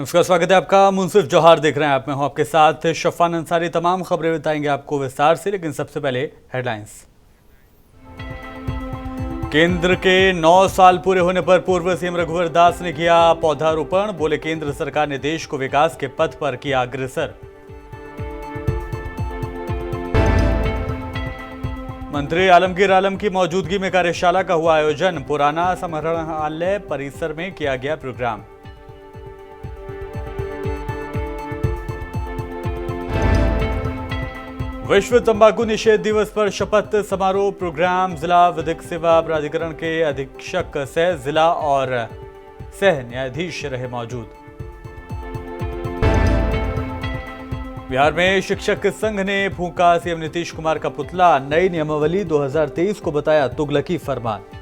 नमस्कार, स्वागत है आपका। मुंसिफ जौहर देख रहे हैं आप, मैं हूं आपके साथ शफान अंसारी। तमाम खबरें बताएंगे आपको विस्तार से, लेकिन सबसे पहले हेडलाइंस। केंद्र के 9 साल पूरे होने पर पूर्व सीएम रघुवर दास ने किया पौधारोपण। बोले, केंद्र सरकार ने देश को विकास के पथ पर किया अग्रसर। मंत्री आलमगीर आलम की मौजूदगी में कार्यशाला का हुआ आयोजन। पुराना समाहरणालय परिसर में किया गया प्रोग्राम। विश्व तंबाकू निषेध दिवस पर शपथ समारोह प्रोग्राम। जिला विधिक सेवा प्राधिकरण के अधीक्षक सह जिला और सह न्यायाधीश रहे मौजूद। बिहार में शिक्षक संघ ने फूंका सीएम नीतीश कुमार का पुतला। नई नियमावली 2023 को बताया तुगलकी फरमान।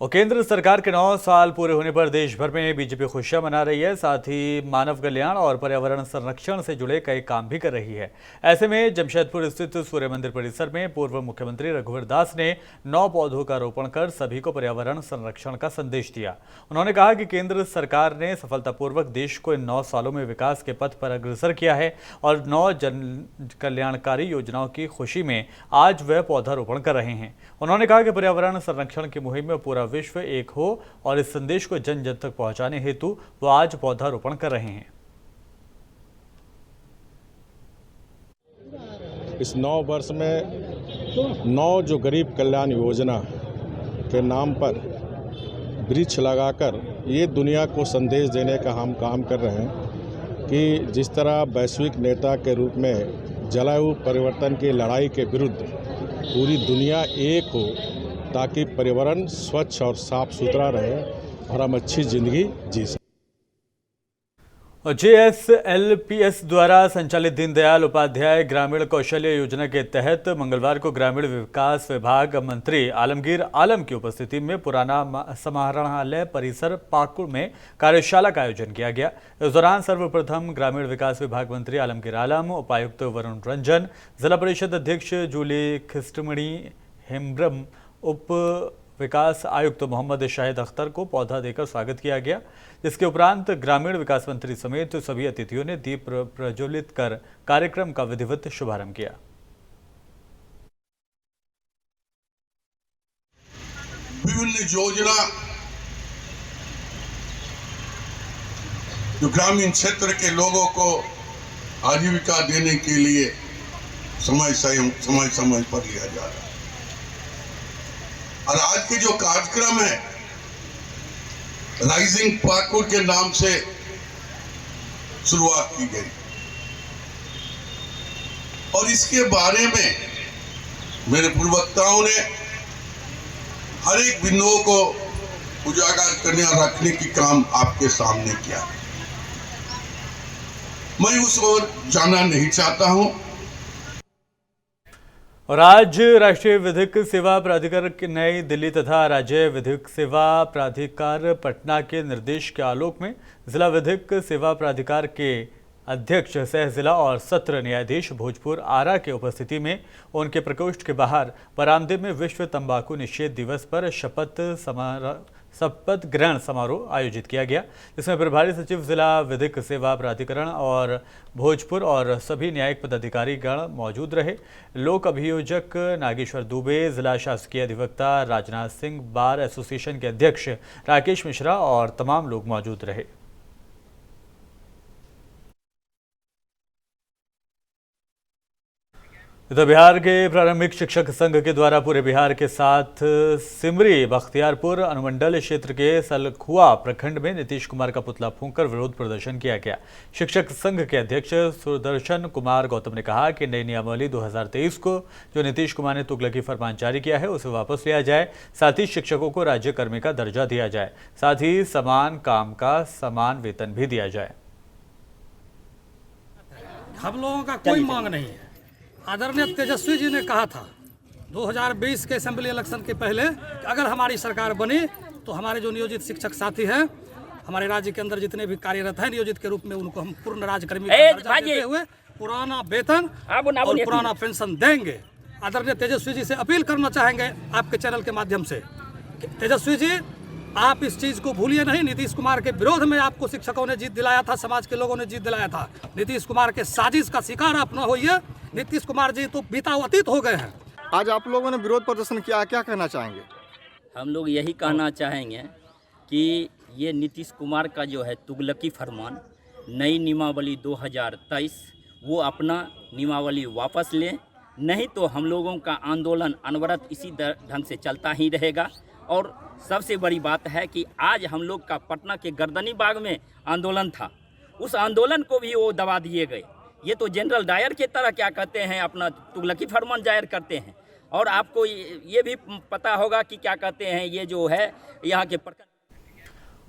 और केंद्र सरकार के 9 साल पूरे होने पर देश भर में बीजेपी खुशियां मना रही है। साथ ही मानव कल्याण और पर्यावरण संरक्षण से जुड़े कई काम भी कर रही है। ऐसे में जमशेदपुर स्थित सूर्य मंदिर परिसर में पूर्व मुख्यमंत्री रघुवर दास ने 9 पौधों का रोपण कर सभी को पर्यावरण संरक्षण का संदेश दिया। उन्होंने कहा कि केंद्र सरकार ने सफलतापूर्वक देश को इन 9 सालों में विकास के पथ पर अग्रसर किया है और 9 जन कल्याणकारी योजनाओं की खुशी में आज वह पौधारोपण कर रहे हैं। उन्होंने कहा कि पर्यावरण संरक्षण की मुहिम में पूरा विश्व एक हो और इस संदेश को जन जन तक पहुंचाने हेतु वो आज पौधारोपण कर रहे हैं। इस 9 वर्ष में 9 जो गरीब कल्याण योजना के नाम पर वृक्ष लगाकर ये दुनिया को संदेश देने का हम काम कर रहे हैं कि जिस तरह वैश्विक नेता के रूप में जलवायु परिवर्तन की लड़ाई के विरुद्ध पूरी दुनिया एक हो ताकि पर्यावरण स्वच्छ और साफ सुथरा रहे और हम अच्छी जिंदगी जी सकें। JSLPS द्वारा संचालित दीनदयाल उपाध्याय ग्रामीण कौशल्य योजना के तहत मंगलवार को ग्रामीण विकास विभाग मंत्री आलमगीर आलम की उपस्थिति में पुराना समाहरणालय परिसर पाकुड़ में कार्यशाला का आयोजन किया गया। इस दौरान सर्वप्रथम ग्रामीण विकास विभाग मंत्री आलमगीर आलम, उपायुक्त वरुण रंजन, जिला परिषद अध्यक्ष जूली खिस्टमणी हेम्ब्रम, उप विकास आयुक्त मोहम्मद शाहिद अख्तर को पौधा देकर स्वागत किया गया। जिसके उपरांत ग्रामीण विकास मंत्री समेत सभी अतिथियों ने दीप प्रज्वलित कर कार्यक्रम का विधिवत शुभारंभ किया। विभिन्न योजना जो ग्रामीण क्षेत्र के लोगों को आजीविका देने के लिए समय समय पर लिया जा रहा है। और आज के जो कार्यक्रम है राइजिंग पाकुड़ के नाम से शुरुआत की गई और इसके बारे में मेरे पूर्ववक्ताओं ने हर एक बिंदुओं को उजागर करने और रखने की काम आपके सामने किया। मैं उस ओर जाना नहीं चाहता हूं। और आज राष्ट्रीय विधिक सेवा प्राधिकार की नई दिल्ली तथा राज्य विधिक सेवा प्राधिकार पटना के निर्देश के आलोक में जिला विधिक सेवा प्राधिकार के अध्यक्ष सह जिला और सत्र न्यायाधीश भोजपुर आरा के उपस्थिति में उनके प्रकोष्ठ के बाहर बरामदे में विश्व तंबाकू निषेध दिवस पर शपथ ग्रहण समारोह आयोजित किया गया, जिसमें प्रभारी सचिव जिला विधिक सेवा प्राधिकरण और भोजपुर और सभी न्यायिक पदाधिकारी गण मौजूद रहे। लोक अभियोजक नागेश्वर दुबे, जिला शासकीय अधिवक्ता राजनाथ सिंह, बार एसोसिएशन के अध्यक्ष राकेश मिश्रा और तमाम लोग मौजूद रहे। इधर बिहार के प्रारंभिक शिक्षक संघ के द्वारा पूरे बिहार के साथ सिमरी, बख्तियारपुर अनुमंडल क्षेत्र के सलखुआ प्रखंड में नीतीश कुमार का पुतला फूंककर विरोध प्रदर्शन किया गया। शिक्षक संघ के अध्यक्ष सुदर्शन कुमार गौतम ने कहा कि नई नियमावली 2023 को जो नीतीश कुमार ने तुगलकी फरमान जारी किया है उसे वापस लिया जाए। साथ ही शिक्षकों को राज्य कर्मी का दर्जा दिया जाए। साथ ही समान काम का समान वेतन भी दिया जाए। हम लोगों का कोई मांग नहीं है। आदरणीय तेजस्वी जी ने कहा था 2020 के असेंबली इलेक्शन के पहले कि अगर हमारी सरकार बनी तो हमारे जो नियोजित शिक्षक साथी हैं हमारे राज्य के अंदर जितने भी कार्यरत हैं नियोजित के रूप में उनको हम पूर्ण राज्यकर्मी का दर्जा देते हुए पुराना वेतन और पुराना पेंशन देंगे। आदरणीय तेजस्वी जी से अपील करना चाहेंगे आपके चैनल के माध्यम से तेजस्वी जी, आप इस चीज़ को भूलिए नहीं। नीतीश कुमार के विरोध में आपको शिक्षकों ने जीत दिलाया था, समाज के लोगों ने जीत दिलाया था। नीतीश कुमार के साजिश का शिकार आप न होइए। नीतीश कुमार जी तो बीता अतीत हो गए हैं। आज आप लोगों ने विरोध प्रदर्शन किया, क्या कहना चाहेंगे? हम लोग यही कहना चाहेंगे कि ये नीतीश कुमार का जो है तुगलकी फरमान, नई नियमावली 2023, वो अपना नियमावली वापस लें, नहीं तो हम लोगों का आंदोलन अनवरत इसी ढंग से चलता ही रहेगा। और सबसे बड़ी बात है कि आज हम लोग का पटना के गर्दनी बाग में आंदोलन था, उस आंदोलन को भी वो दबा दिए गए। ये तो जनरल डायर की तरह क्या कहते हैं, अपना तुगलकी फरमान जाहिर करते हैं। और आपको ये भी पता होगा कि क्या कहते हैं, ये जो है यहाँ के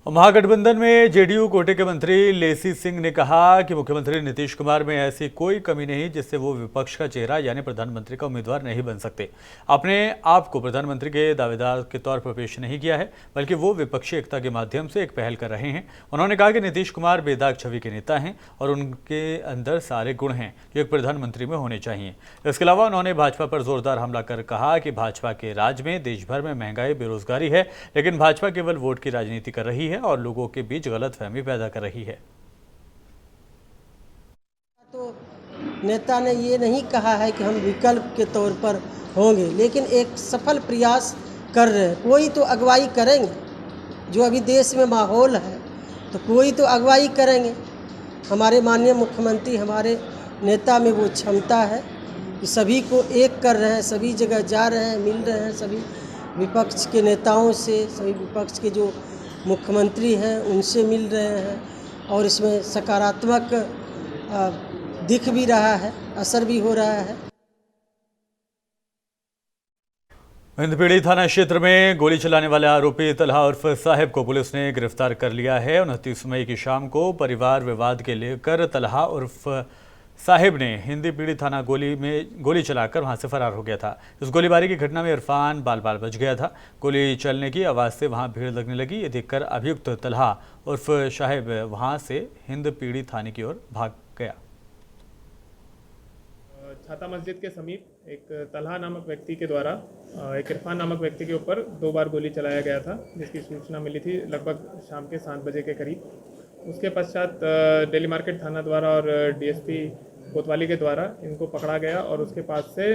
महागठबंधन में जेडीयू कोटे के मंत्री लेसी सिंह ने कहा कि मुख्यमंत्री नीतीश कुमार में ऐसी कोई कमी नहीं जिससे वो विपक्ष का चेहरा यानी प्रधानमंत्री का उम्मीदवार नहीं बन सकते। अपने आप को प्रधानमंत्री के दावेदार के तौर पर पेश नहीं किया है, बल्कि वो विपक्षी एकता के माध्यम से एक पहल कर रहे हैं। उन्होंने कहा कि नीतीश कुमार बेदाग छवि के नेता हैं और उनके अंदर सारे गुण हैं जो एक प्रधानमंत्री में होने चाहिए। इसके अलावा उन्होंने भाजपा पर जोरदार हमला कर कहा कि भाजपा के राज में देश भर में महंगाई, बेरोजगारी है, लेकिन भाजपा केवल वोट की राजनीति कर रही है और लोगों के बीच गलतफहमी पैदा कर रही है। तो नेता ने ये नहीं कहा है कि हम विकल्प के तौर पर होंगे, लेकिन एक सफल प्रयास कर रहे हैं। कोई तो अगुवाई करेंगे, जो अभी देश में माहौल है तो कोई तो अगुवाई करेंगे। हमारे माननीय मुख्यमंत्री, हमारे नेता में वो क्षमता है कि सभी को एक कर रहे हैं, सभी जगह जा रहे हैं, मिल रहे हैं सभी विपक्ष के नेताओं से, सभी विपक्ष के जो मुख्यमंत्री हैं उनसे मिल रहे हैं और इसमें सकारात्मक दिख भी रहा है, असर भी हो रहा है। हिंदपीढ़ी थाना क्षेत्र में गोली चलाने वाले आरोपी तलहा उर्फ साहिब को पुलिस ने गिरफ्तार कर लिया है। 29 मई की शाम को परिवार विवाद के लेकर तलहा उर्फ साहिब ने हिंदपीढ़ी थाना गोली चलाकर वहां से फरार हो गया था। इस गोलीबारी की घटना में इरफान बाल बाल बच गया था। गोली चलने की आवाज़ से वहां भीड़ लगने लगी। ये देखकर अभियुक्त तलहा उर्फ साहिब वहां से हिंदपीढ़ी थाने की ओर भाग गया। छाता मस्जिद के समीप एक तलहा नामक व्यक्ति के द्वारा एक इरफान नामक व्यक्ति के ऊपर 2 बार गोली चलाया गया था, जिसकी सूचना मिली थी लगभग शाम के 7 बजे के करीब। उसके पश्चात दिल्ली मार्केट थाना द्वारा और डीएसपी कोतवाली के द्वारा इनको पकड़ा गया और उसके पास से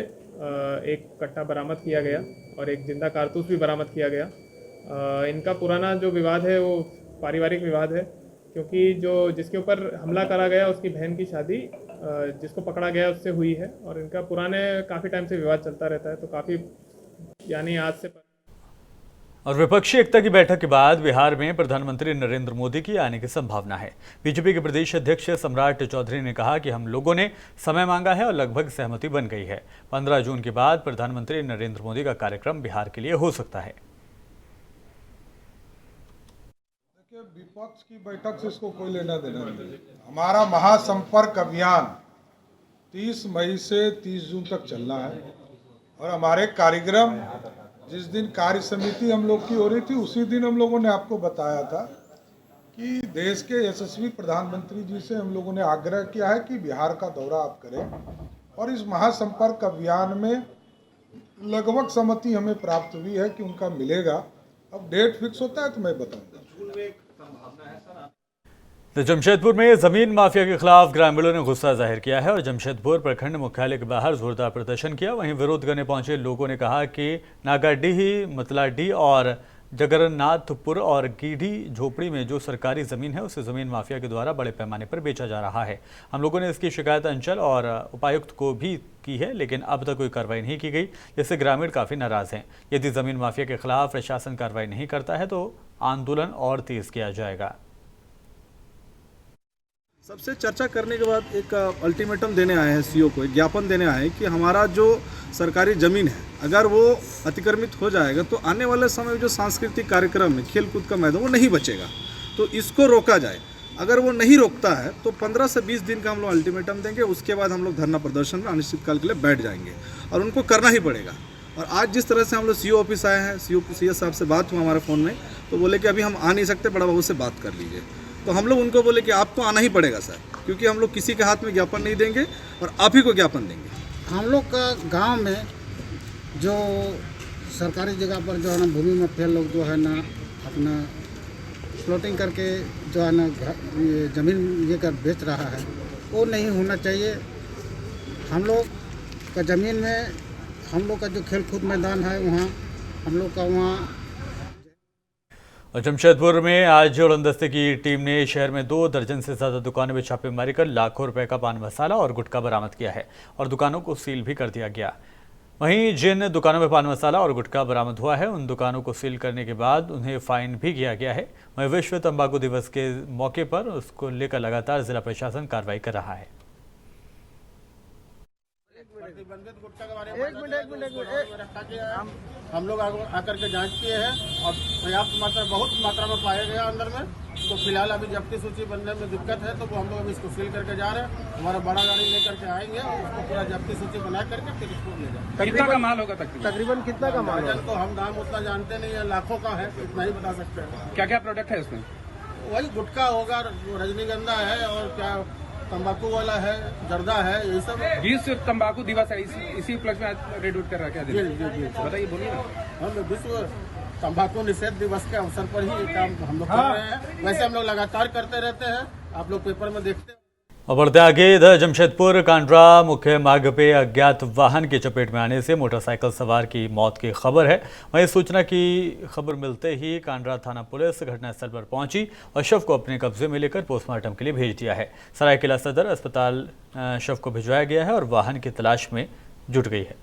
एक कट्टा बरामद किया गया और एक जिंदा कारतूस भी बरामद किया गया। इनका पुराना जो विवाद है वो पारिवारिक विवाद है, क्योंकि जिसके ऊपर हमला करा गया उसकी बहन की शादी जिसको पकड़ा गया उससे हुई है और इनका पुराने काफ़ी टाइम से विवाद चलता रहता है। तो काफ़ी यानी आज से और विपक्षी एकता की बैठक के बाद बिहार में प्रधानमंत्री नरेंद्र मोदी की आने की संभावना है। बीजेपी के प्रदेश अध्यक्ष सम्राट चौधरी ने कहा कि हम लोगों ने समय मांगा है और लगभग सहमति बन गई है। 15 जून के बाद प्रधानमंत्री नरेंद्र मोदी का कार्यक्रम बिहार के लिए हो सकता है। देखिए, विपक्ष की बैठक से इसको कोई लेना देना नहीं। हमारा महासंपर्क अभियान 30 मई से 30 जून तक चलना है और हमारे कार्यक्रम जिस दिन कार्य समिति हम लोग की हो रही थी उसी दिन हम लोगों ने आपको बताया था कि देश के यशस्वी प्रधानमंत्री जी से हम लोगों ने आग्रह किया है कि बिहार का दौरा आप करें और इस महासंपर्क अभियान में लगभग सहमति हमें प्राप्त हुई है कि उनका मिलेगा। अब डेट फिक्स होता है तो मैं बताऊंगा। तो जमशेदपुर में जमीन माफिया के खिलाफ ग्रामीणों ने गुस्सा जाहिर किया है और जमशेदपुर प्रखंड मुख्यालय के बाहर जोरदार प्रदर्शन किया। वहीं विरोध करने पहुंचे लोगों ने कहा कि नागाडीही, मतलाडी और जगन्नाथपुर और गीढ़ी झोपड़ी में जो सरकारी ज़मीन है उसे ज़मीन माफिया के द्वारा बड़े पैमाने पर बेचा जा रहा है। हम लोगों ने इसकी शिकायत अंचल और उपायुक्त को भी की है, लेकिन अब तक कोई कार्रवाई नहीं की गई, जिससे ग्रामीण काफ़ी नाराज़ हैं। यदि ज़मीन माफिया के खिलाफ प्रशासन कार्रवाई नहीं करता है तो आंदोलन और तेज़ किया जाएगा। सबसे चर्चा करने के बाद एक अल्टीमेटम देने आए हैं सीओ को, एक ज्ञापन देने आए हैं कि हमारा जो सरकारी ज़मीन है अगर वो अतिक्रमित हो जाएगा तो आने वाले समय में जो सांस्कृतिक कार्यक्रम है, खेल कूद का मैदान, वो नहीं बचेगा। तो इसको रोका जाए। अगर वो नहीं रोकता है तो 15 से 20 दिन का हम लोग अल्टीमेटम देंगे। उसके बाद हम लोग धरना प्रदर्शन में अनिश्चितकाल के लिए बैठ जाएंगे और उनको करना ही पड़ेगा। और आज जिस तरह से हम लोग सीओ ऑफिस आए हैं, सीओ साहब से बात हुआ हमारे फ़ोन में, तो बोले कि अभी हम आ नहीं सकते, बड़ा बाबू से बात कर लीजिए। तो हम लोग उनको बोले कि आपको आना ही पड़ेगा सर, क्योंकि हम लोग किसी के हाथ में ज्ञापन नहीं देंगे और आप ही को ज्ञापन देंगे। हम लोग का गांव में जो सरकारी जगह पर जो है ना भूमि माफिया लोग जो है ना अपना प्लॉटिंग करके जो है ना ये ज़मीन ये कर बेच रहा है, वो नहीं होना चाहिए। हम लोग का ज़मीन में हम लोग का जो खेल कूद मैदान है वहाँ हम लोग का वहाँ। और जमशेदपुर में आज उड़नदस्ते की टीम ने शहर में 2 दर्जन से ज़्यादा दुकानों में छापेमारी कर लाखों रुपए का पान मसाला और गुटखा बरामद किया है और दुकानों को सील भी कर दिया गया। वहीं जिन दुकानों में पान मसाला और गुटखा बरामद हुआ है उन दुकानों को सील करने के बाद उन्हें फाइन भी किया गया है। वहीं विश्व तंबाकू दिवस के मौके पर उसको लेकर लगातार जिला प्रशासन कार्रवाई कर रहा है। प्रतिबंधित गुटखा के बारे में हम लोग आकर के जांच किए हैं और पर्याप्त मात्रा बहुत मात्रा में पाया गया अंदर में। तो फिलहाल अभी जब्ती सूची बनने में दिक्कत है तो हम लोग अभी इसको सील करके जा रहे हैं। हमारा बड़ा गाड़ी लेकर के आएंगे और उसको पूरा जब्ती सूची बना करके फिर इसको ले जाएंगे। कितना का माल होगा तकरीबन कितना का माल है? तो हम दाम उतना जानते नहीं है, लाखों का है, इतना ही बता सकते हैं। क्या क्या प्रोडक्ट है उसमें? वही गुटखा होगा, रजनीगंधा है और क्या तंबाकू वाला है, जर्दा है, ये सब। विश्व तंबाकू दिवस है, इसी उपलक्ष्य में रेड कर रहा है क्या? जी बताइए, बोलिए ना। हम विश्व तंबाकू निषेध दिवस के अवसर पर ही ये काम हम लोग कर रहे हैं। वैसे हम लोग लगातार करते रहते हैं, आप लोग पेपर में देखते हैं। और बढ़ते आगे, इधर जमशेदपुर कांड्रा मुख्य मार्ग पे अज्ञात वाहन की चपेट में आने से मोटरसाइकिल सवार की मौत की खबर है। वहीं सूचना की खबर मिलते ही कांड्रा थाना पुलिस घटनास्थल पर पहुंची और शव को अपने कब्जे में लेकर पोस्टमार्टम के लिए भेज दिया है। सरायकेला सदर अस्पताल शव को भिजवाया गया है और वाहन की तलाश में जुट गई है।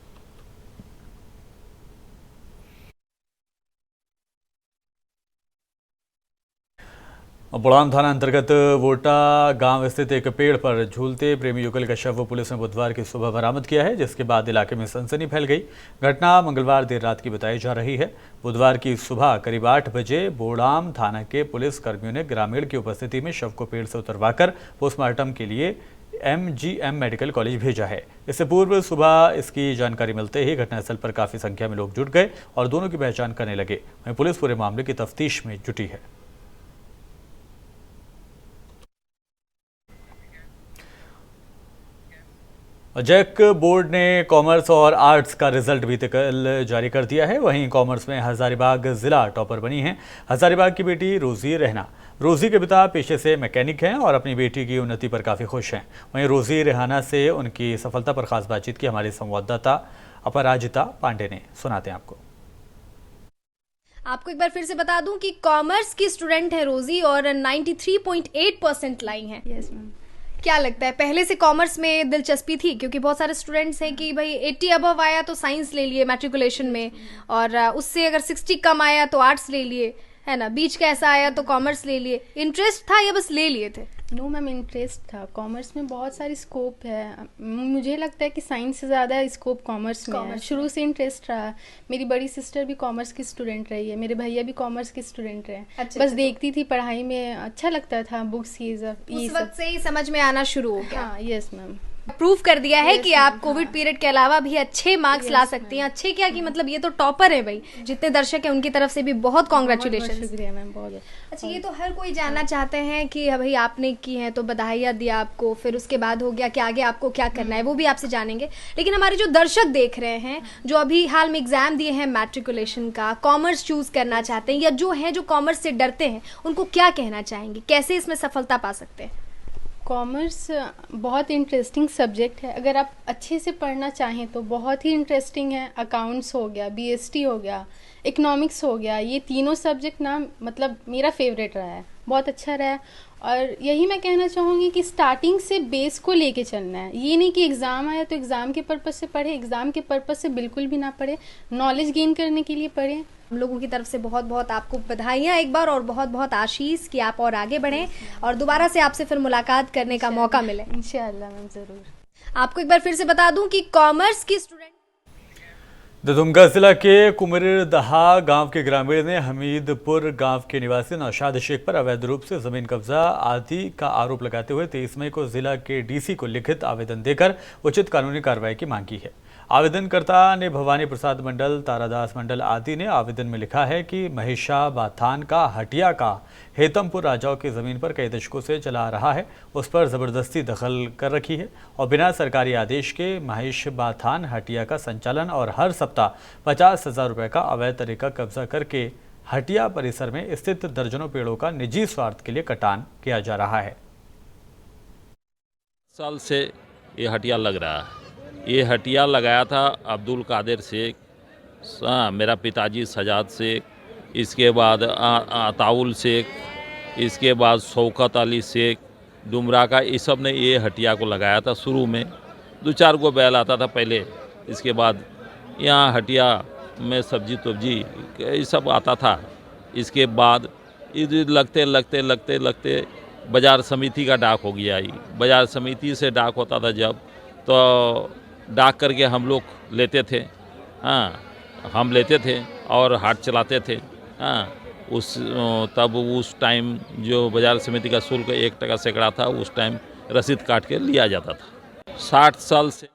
बुड़ाम थाना अंतर्गत वोटा गांव स्थित एक पेड़ पर झूलते प्रेमी युगल का शव पुलिस ने बुधवार की सुबह बरामद किया है, जिसके बाद इलाके में सनसनी फैल गई। घटना मंगलवार देर रात की बताई जा रही है। बुधवार की सुबह करीब 8 बजे बुड़ाम थाना के पुलिस कर्मियों ने ग्रामीण की उपस्थिति में शव को पेड़ से उतरवाकर पोस्टमार्टम के लिए MGM मेडिकल कॉलेज भेजा है। इससे पूर्व सुबह इसकी जानकारी मिलते ही घटनास्थल पर काफ़ी संख्या में लोग जुट गए और दोनों की पहचान करने लगे। वहीं पुलिस पूरे मामले की तफ्तीश में जुटी है। जैक बोर्ड ने कॉमर्स और आर्ट्स का रिजल्ट भी कल जारी कर दिया है। वहीं कॉमर्स में हजारीबाग जिला टॉपर बनी है हजारीबाग की बेटी रोजी रहना। रोजी के पिता पेशे से मैकेनिक हैं और अपनी बेटी की उन्नति पर काफ़ी खुश हैं। वहीं रोजी रेहाना से उनकी सफलता पर खास बातचीत की हमारे संवाददाता अपराजिता पांडे ने। सुनाते हैं आपको एक बार फिर से बता दूं कि कॉमर्स की स्टूडेंट है रोजी और 93.8% लाई हैं। Yes ma'am. क्या लगता है, पहले से कॉमर्स में दिलचस्पी थी? क्योंकि बहुत सारे स्टूडेंट्स हैं कि भाई 80 अबव आया तो साइंस ले लिए मैट्रिकुलेशन में, और उससे अगर 60 कम आया तो आर्ट्स ले लिए, है ना, बीच का ऐसा आया तो कॉमर्स ले लिए। इंटरेस्ट था या बस ले लिए थे? नो मैम, इंटरेस्ट था। कॉमर्स में बहुत सारी स्कोप है। मुझे लगता है कि साइंस से ज़्यादा स्कोप कॉमर्स में है। शुरू से इंटरेस्ट रहा। मेरी बड़ी सिस्टर भी कॉमर्स की स्टूडेंट रही है, मेरे भैया भी कॉमर्स के स्टूडेंट रहे। बस देखती थी पढ़ाई में, अच्छा लगता था, बुक्स ये सब। उस वक्त से ही समझ में आना शुरू हो गया। हाँ, यस मैम। प्रूव कर दिया है कि आप कोविड पीरियड के अलावा भी अच्छे मार्क्स ला सकती हैं। अच्छे क्या कि मतलब ये तो टॉपर है भाई। जितने दर्शक हैं उनकी तरफ से भी बहुत कांग्रेचुलेशन। शुक्रिया मैम, बहुत। अच्छा, ये तो हर कोई जानना चाहते हैं कि भाई आपने की है तो बधाइयाँ दिया आपको, फिर उसके बाद हो गया कि आगे आपको क्या करना है, वो भी आपसे जानेंगे। लेकिन हमारे जो दर्शक देख रहे हैं, जो अभी हाल में एग्जाम दिए हैं मैट्रिकुलेशन का, कॉमर्स चूज करना चाहते हैं या जो है जो कॉमर्स से डरते हैं, उनको क्या कहना चाहेंगे, कैसे इसमें सफलता पा सकते हैं? कॉमर्स बहुत इंटरेस्टिंग सब्जेक्ट है। अगर आप अच्छे से पढ़ना चाहें तो बहुत ही इंटरेस्टिंग है। अकाउंट्स हो गया, BST हो गया, इकोनॉमिक्स हो गया, ये तीनों सब्जेक्ट ना मतलब मेरा फेवरेट रहा है, बहुत अच्छा रहा है। और यही मैं कहना चाहूँगी कि स्टार्टिंग से बेस को लेके चलना है। ये नहीं कि एग्ज़ाम आया तो एग्ज़ाम के पर्पज़ से पढ़े, एग्ज़ाम के पर्पज़ से बिल्कुल भी ना पढ़े, नॉलेज गेन करने के लिए पढ़े। हम लोगों की तरफ से बहुत बहुत आपको बधाइयाँ एक बार, और बहुत बहुत आशीष कि आप और आगे बढ़ें और दोबारा से आपसे फिर मुलाकात करने का मौका मिले। इंशाअल्लाह मैम, ज़रूर। आपको एक बार फिर से बता दूं कि कॉमर्स की स्टूडेंट ददुमगा जिला के कुमरदहा गांव के ग्रामीण ने हमीदपुर गांव के निवासी नौशाद शेख पर अवैध रूप से जमीन कब्जा आदि का आरोप लगाते हुए 23 मई को जिला के DC को लिखित आवेदन देकर उचित कानूनी कार्रवाई की मांग की है। आवेदनकर्ता ने भवानी प्रसाद मंडल, तारादास मंडल आदि ने आवेदन में लिखा है कि महिषाबाथान का हटिया का हेतमपुर राजाओं की ज़मीन पर कई दशकों से चला आ रहा है, उस पर ज़बरदस्ती दखल कर रखी है और बिना सरकारी आदेश के महिषाबाथान हटिया का संचालन और हर सप्ताह 50,000 रुपये का अवैध तरीका कब्जा करके हटिया परिसर में स्थित दर्जनों पेड़ों का निजी स्वार्थ के लिए कटान किया जा रहा है। साल से ये हटिया लग रहा है। ये हटिया लगाया था अब्दुल कादिर शेख, मेरा पिताजी सजाद शेख, इसके बाद अताउल शेख, इसके बाद शौकत अली शेख, डुमरा का, ये सब ने ये हटिया को लगाया था। शुरू में 2-4 गो बैल आता था पहले, इसके बाद यहाँ हटिया में सब्जी तब्जी ये सब आता था। इसके बाद लगते लगते लगते लगते बाज़ार समिति का डाक हो गया। बाज़ार समिति से डाक होता था जब, तो डाक करके हम लोग लेते थे। हम लेते थे और हाट चलाते थे। तब उस टाइम जो बाज़ार समिति का शुल्क 1 टका सैकड़ा था, उस टाइम रसीद काट के लिया जाता था। 60 साल से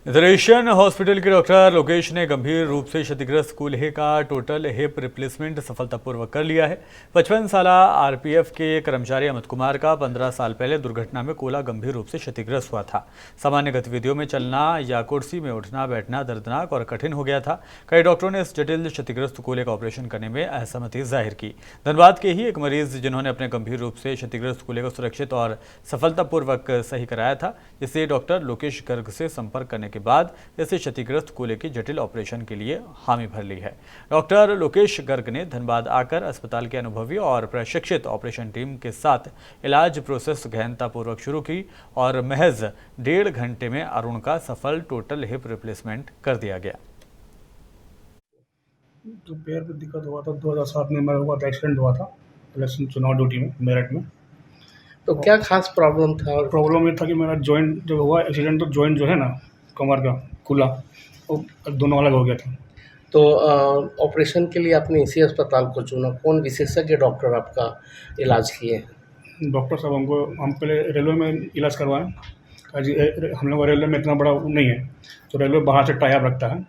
इधर एशियन हॉस्पिटल के डॉक्टर लोकेश ने गंभीर रूप से क्षतिग्रस्त कूल्हे का टोटल हिप रिप्लेसमेंट सफलतापूर्वक कर लिया है। 55 साल आरपीएफ के कर्मचारी अमित कुमार का 15 साल पहले दुर्घटना में कूल्हा गंभीर रूप से क्षतिग्रस्त हुआ था। सामान्य गतिविधियों में चलना या कुर्सी में उठना बैठना दर्दनाक और कठिन हो गया था। कई डॉक्टरों ने इस जटिल क्षतिग्रस्त कूल्हे का ऑपरेशन करने में असहमति जाहिर की। धनबाद के ही एक मरीज जिन्होंने अपने गंभीर रूप से क्षतिग्रस्त कूल्हे को सुरक्षित और सफलतापूर्वक सही कराया था, जिससे डॉक्टर लोकेश गर्ग से संपर्क करने के बाद इसे क्षतिग्रस्त कूल्हे की जटिल ऑपरेशन के लिए हामी भर ली है। डॉक्टर लोकेश गर्ग ने धनबाद आकर अस्पताल के अनुभवी और प्रशिक्षित ऑपरेशन टीम के साथ इलाज प्रोसेस गहनतापूर्वक शुरू की और महज 1.5 घंटे में अरुण का सफल टोटल हिप रिप्लेसमेंट कर दिया गया। जो पैर में दिक्कत हुआ था 2007 में मेरा हुआ था, एक्सीडेंट हुआ था इलेक्शन चुनाव ड्यूटी में मेरठ में। तो क्या खास प्रॉब्लम था? प्रॉब्लम ये था कि मेरा जॉइंट जब हुआ एक्सीडेंट, तो जॉइंट जो है ना कमर का कूल्हा, वो दोनों अलग हो गया था। तो ऑपरेशन के लिए आपने इसी अस्पताल को चुना। कौन विशेषज्ञ डॉक्टर आपका इलाज किए? डॉक्टर साहब हम पहले रेलवे में इलाज करवाएं। हम लोग रेलवे में इतना बड़ा नहीं है, तो रेलवे बाहर से टाई अप रखता है,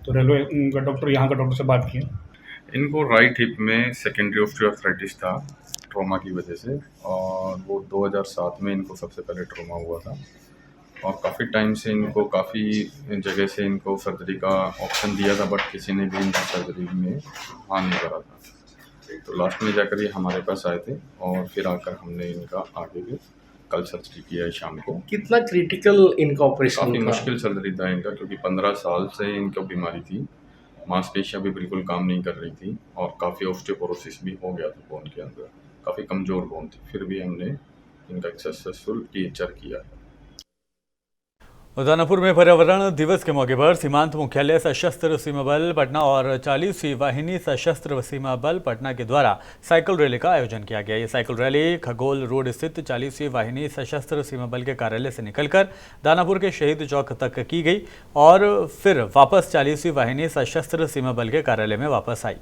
तो रेलवे का डॉक्टर यहाँ का डॉक्टर से बात किए। इनको राइट हिप में सेकेंडरी ऑस्टियोआर्थराइटिस था ट्रॉमा की वजह से, और वो 2007 में इनको सबसे पहले ट्रॉमा हुआ था। और काफ़ी टाइम से इनको काफ़ी जगह से इनको सर्जरी का ऑप्शन दिया था, बट किसी ने भी इनकी सर्जरी में हाँ नहीं करा था। तो लास्ट में जाकर ये हमारे पास आए थे और फिर आकर हमने इनका आगे भी कल सर्जरी किया है शाम को। कितना क्रिटिकल इनका ऑपरेशन? काफ़ी मुश्किल सर्जरी था इनका, क्योंकि 15 साल से इनको बीमारी थी। मांसपेशियाँ भी बिल्कुल काम नहीं कर रही थी और काफ़ी ऑस्टियोपोरोसिस भी हो गया था बोन के अंदर, काफ़ी कमज़ोर बोन थी। फिर भी हमने इनका सक्सेसफुल टीएचआर किया है। दानापुर में पर्यावरण दिवस के मौके पर सीमांत मुख्यालय सशस्त्र सीमा बल पटना और 40वीं वाहिनी सशस्त्र सीमा बल पटना के द्वारा साइकिल रैली का आयोजन किया गया। ये साइकिल रैली खगोल रोड स्थित 40वीं वाहिनी सशस्त्र सीमा बल के कार्यालय से निकलकर दानापुर के शहीद चौक तक की गई और फिर वापस 40वीं वाहिनी सशस्त्र सीमा बल के कार्यालय में वापस आई।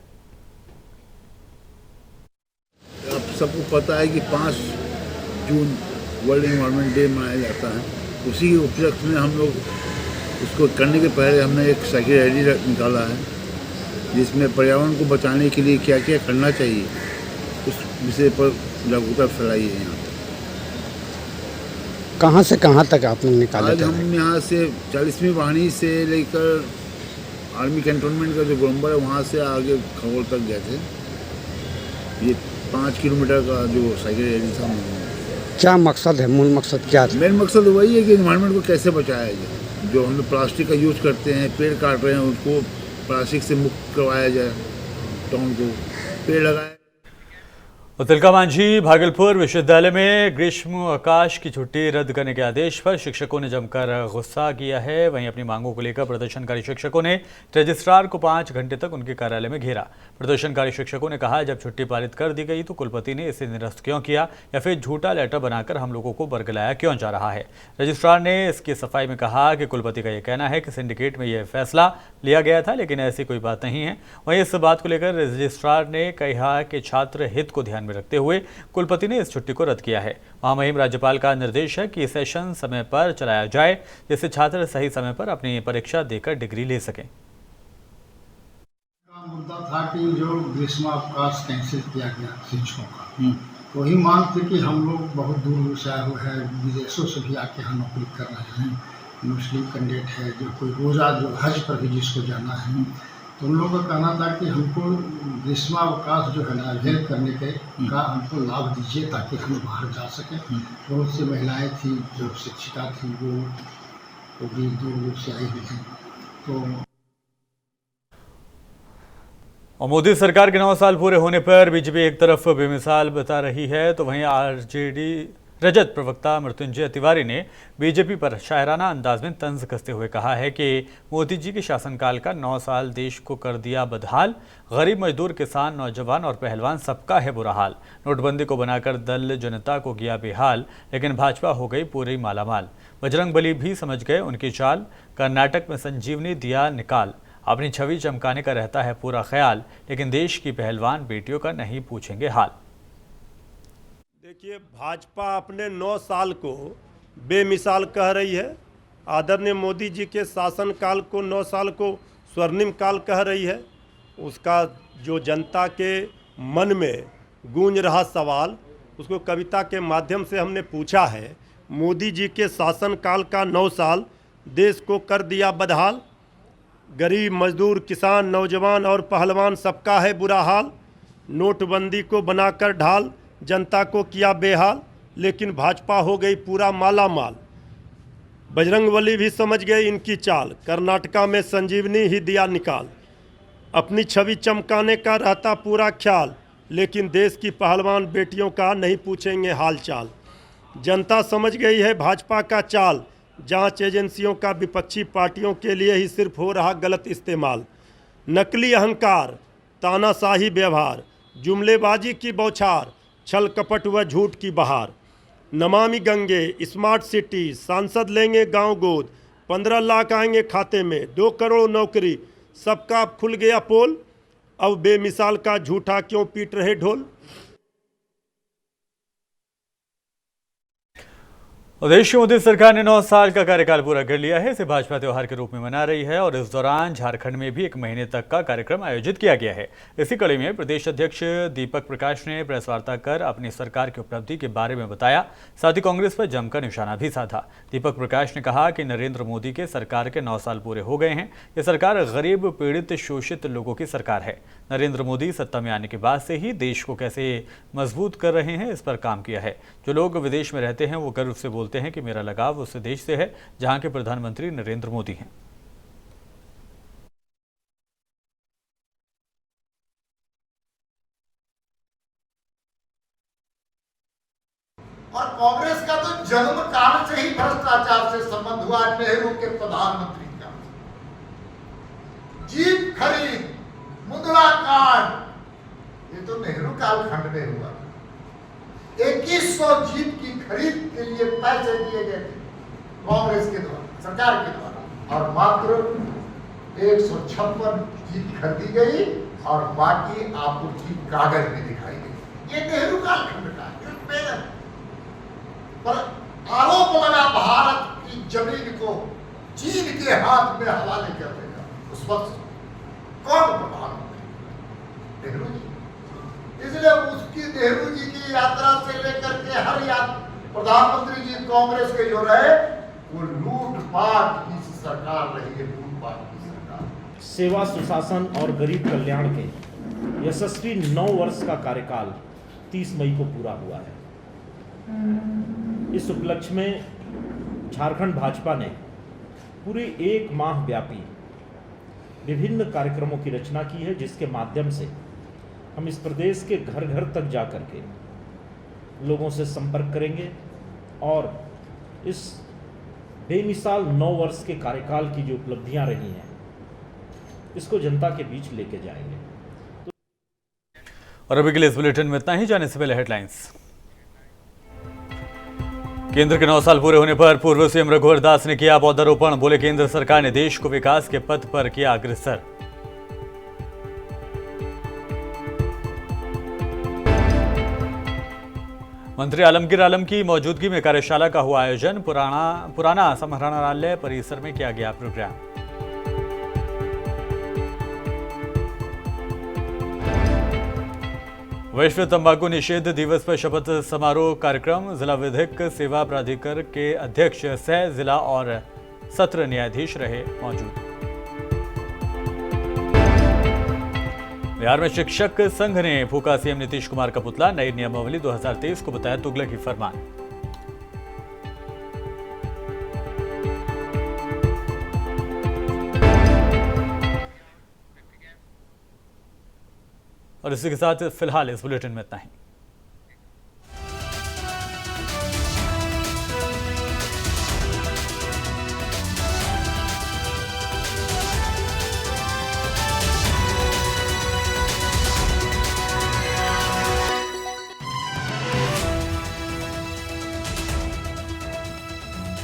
आप सबको पता है कि 5 जून वर्ल्ड एनवायरनमेंट डे मनाया जाता है। उसी के उपलक्ष्य में हम लोग उसको करने के पहले हमने एक साइकिल रैली निकाला है, जिसमें पर्यावरण को बचाने के लिए क्या क्या करना चाहिए उस विषय पर जागरूकता फैलाई है। यहाँ कहाँ से कहाँ तक आपने निकाला? आज हम यहाँ से 40वीं वाहिनी से लेकर आर्मी कैंटोनमेंट का जो गोलंबर है वहाँ से आगे खगोल तक गए थे। ये 5 किलोमीटर का जो साइकिल रैली था। क्या मकसद है? मूल मकसद क्या था? मेन मकसद वही है कि एनवायरनमेंट को कैसे बचाया जाए। जो हम लोग प्लास्टिक का यूज़ करते हैं, पेड़ काट रहे हैं, उसको प्लास्टिक से मुक्त करवाया जाए, टाउन को पेड़ लगाए। तिलका मांझी भागलपुर विश्वविद्यालय में ग्रीष्म अवकाश की छुट्टी रद्द करने के आदेश पर शिक्षकों ने जमकर गुस्सा किया है। वहीं अपनी मांगों को लेकर प्रदर्शनकारी शिक्षकों ने रजिस्ट्रार को 5 घंटे तक उनके कार्यालय में घेरा। प्रदर्शनकारी शिक्षकों ने कहा, जब छुट्टी पारित कर दी गई तो कुलपति ने इसे निरस्त क्यों किया या फिर झूठा लेटर बनाकर हम लोगों को बरगलाया क्यों जा रहा है। रजिस्ट्रार ने इसकी सफाई में कहा कि कुलपति का यह कहना है कि सिंडिकेट में यह फैसला लिया गया था, लेकिन ऐसी कोई बात नहीं है। वहीं इस बात को लेकर रजिस्ट्रार ने कहा कि छात्र हित को ध्यान में रखते हुए कुलपति ने इस छुट्टी को रद्द किया है। महामहिम राज्यपाल का निर्देश है कि सेशन समय पर चलाया जाए, जिससे छात्र सही समय पर अपनी परीक्षा देकर डिग्री ले सकें। मुद्दा था कि जो ग्रीष्मावकाश कैंसिल किया गया शिक्षकों का, वही मांग थी कि हम लोग बहुत दूर से आए हुए हैं, विदेशों से भी आके हम नौकरी कर रहे हैं, मुस्लिम कैंडिडेट है, जो कोई रोज़ा जो हज पर भी जिसको जाना है, तो उन लोगों का कहना था कि हमको ग्रीष्मावकाश जो है ना अध्ययन करने के का हमको लाभ दीजिए ताकि हम बाहर जा सकें। बहुत सी महिलाएं थी जो शिक्षिका थी वो भी दूर से आई हुई हैं। तो और मोदी सरकार के 9 साल पूरे होने पर बीजेपी एक तरफ बेमिसाल बता रही है, तो वहीं आरजेडी रजत प्रवक्ता मृत्युंजय तिवारी ने बीजेपी पर शायराना अंदाज में तंज कसते हुए कहा है कि मोदी जी के शासनकाल का 9 साल देश को कर दिया बदहाल। गरीब, मजदूर, किसान, नौजवान और पहलवान सबका है बुरा हाल। नोटबंदी को बनाकर दल जनता को किया बेहाल, लेकिन भाजपा हो गई पूरी मालामाल। बजरंग बली भी समझ गए उनकी चाल, कर्नाटक में संजीवनी दिया निकाल। अपनी छवि चमकाने का रहता है पूरा ख्याल, लेकिन देश की पहलवान बेटियों का नहीं पूछेंगे हाल। देखिए, भाजपा अपने 9 साल को बेमिसाल कह रही है। आदरणीय मोदी जी के शासनकाल को 9 साल को स्वर्णिम काल कह रही है। उसका जो जनता के मन में गूंज रहा सवाल, उसको कविता के माध्यम से हमने पूछा है। मोदी जी के शासनकाल का 9 साल देश को कर दिया बदहाल। गरीब, मजदूर, किसान, नौजवान और पहलवान सबका है बुरा हाल। नोटबंदी को बनाकर ढाल, जनता को किया बेहाल, लेकिन भाजपा हो गई पूरा माला माल। बजरंगबली भी समझ गए इनकी चाल, कर्नाटका में संजीवनी ही दिया निकाल। अपनी छवि चमकाने का रहता पूरा ख्याल, लेकिन देश की पहलवान बेटियों का नहीं पूछेंगे हाल चाल। जनता समझ गई है भाजपा का चाल, जांच एजेंसियों का विपक्षी पार्टियों के लिए ही सिर्फ हो रहा गलत इस्तेमाल। नकली अहंकार, तानाशाही व्यवहार, जुमलेबाजी की बौछार, छल कपट व झूठ की बहार। नमामि गंगे, स्मार्ट सिटी, सांसद लेंगे गांव गोद, 15 लाख आएंगे खाते में, 2 करोड़ नौकरी, सबका खुल गया पोल। अब बेमिसाल का झूठा क्यों पीट रहे ढोल। देश की मोदी सरकार ने 9 साल का कार्यकाल पूरा कर लिया है। इसे भाजपा त्योहार के रूप में मना रही है और इस दौरान झारखंड में भी 1 महीने तक का कार्यक्रम आयोजित किया गया है। इसी कड़ी में प्रदेश अध्यक्ष दीपक प्रकाश ने प्रेस वार्ता कर अपनी सरकार की उपलब्धि के बारे में बताया, साथ ही कांग्रेस पर जमकर निशाना भी साधा। दीपक प्रकाश ने कहा कि नरेंद्र मोदी के सरकार के 9 साल पूरे हो गए हैं। ये सरकार गरीब, पीड़ित, शोषित लोगों की सरकार है। नरेंद्र मोदी सत्ता में आने के बाद से ही देश को कैसे मजबूत कर रहे हैं, इस पर काम किया है। जो लोग विदेश में रहते हैं वो गर्व से बोलते हैं कि मेरा लगाव उस देश से है जहां के प्रधानमंत्री नरेंद्र मोदी हैं। और कांग्रेस का तो जन्म काल से ही भ्रष्टाचार से संबंध हुआ। नेहरू के प्रधानमंत्री का जीप खरीद, मुद्रा कार्ड, ये तो नेहरू कालखंड में हुआ। 2100 जीप की खरीद के लिए पैसे दिए गए थे कांग्रेस के द्वारा, सरकार के द्वारा, और मात्र 156 जीप खरीदी गई और बाकी आपूर्ति कागज में दिखाई गई। ये नेहरू कालखंड का है। पर आरोप लगा भारत की जमीन को चीन के हाथ में हवाले कर देगा। उस वक्त कौन प्रधानमंत्री? नेहरू जी। इसलिए उसकी नेहरू जी की यात्रा से लेकर के हर प्रधानमंत्री जी कांग्रेस के जो रहे, वो लूटपाट की सरकार रही है, लूटपाट की सरकार। सेवा, सुशासन और गरीब कल्याण के यशस्वी 9 वर्ष का कार्यकाल 30 मई को पूरा हुआ है। इस उपलक्ष्य में झारखंड भाजपा ने पूरे 1 माह व्यापी विभिन्न कार्यक्रमों की रचना की है, जिसके माध्यम से हम इस प्रदेश के घर घर तक जाकर के लोगों से संपर्क करेंगे और इस बेमिसाल 9 वर्ष के कार्यकाल की जो उपलब्धियां रही हैं, इसको जनता के बीच लेके जाएंगे। और अभी के लिए इस बुलेटिन में इतना ही। जाने से पहले हेडलाइंस। केंद्र के 9 साल पूरे होने पर पूर्व सीएम रघुवर दास ने किया पौधारोपण। बोले, केंद्र सरकार ने देश को विकास के पथ पर किया अग्रसर। मंत्री आलमगीर आलम की मौजूदगी में कार्यशाला का हुआ आयोजन। पुराना समाहरणालय परिसर में किया गया प्रोग्राम। विश्व तंबाकू निषेध दिवस पर शपथ समारोह कार्यक्रम। जिला विधिक सेवा प्राधिकार के अध्यक्ष सह जिला और सत्र न्यायाधीश रहे मौजूद। बिहार में शिक्षक संघ ने फूका सीएम नीतीश कुमार का पुतला। नई नियमावली 2023 को बताया तुगलकी फरमान। और इसी के साथ फिलहाल इस बुलेटिन में इतना ही।